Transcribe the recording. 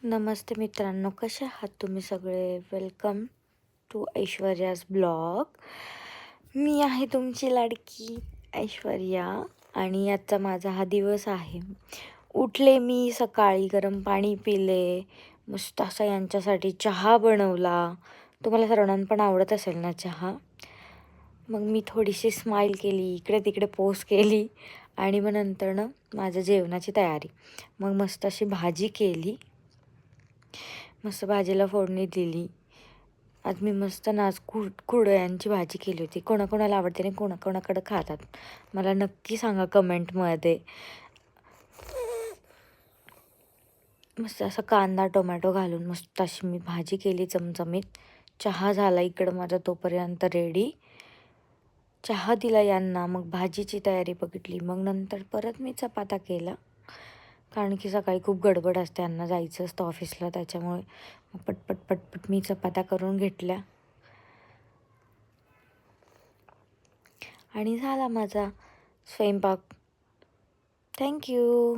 नमस्ते मित्रांनो, कसे आहात तुम्ही सगळे? Welcome to Aishwarya's blog. मी आहे तुमची लाडकी ऐश्वर्या आणि आजचा माझा हा दिवस आहे. उठले मी सकाळी, गरम पाणी पिले, मस्त असा यांच्यासाठी चहा बनवला. तुम्हाला सर्वांना पण आवडत असेल ना चहा. मग मी थोडीशी स्माईल केली, इकडे तिकडे पोस्ट केली आणि मग नंतर माझ्या जेवणाची तयारी. मग मस्त अशी भाजी केली, मस्त भाजीला फोडणी दिली. आज मी मस्त कुरडयांची भाजी केली होती. कोणाकोणाला आवडते आणि कोणाकोणाकडं खातात मला नक्की सांगा कमेंटमध्ये. मस्त असा कांदा टोमॅटो घालून मस्त अशी मी भाजी केली चमचमीत. चहा झाला इकडं माझा तोपर्यंत रेडी. चहा दिला यांना, मग भाजीची तयारी बघितली. मग नंतर परत मी चपात्या केला, कारण की सकाळी खूप गडबड असते, यांना जायचं असतं ऑफिसला, त्याच्यामुळे मग पटपट पटपट मी चपात्या करून घेतल्या आणि झाला माझा स्वयंपाक. थँक्यू.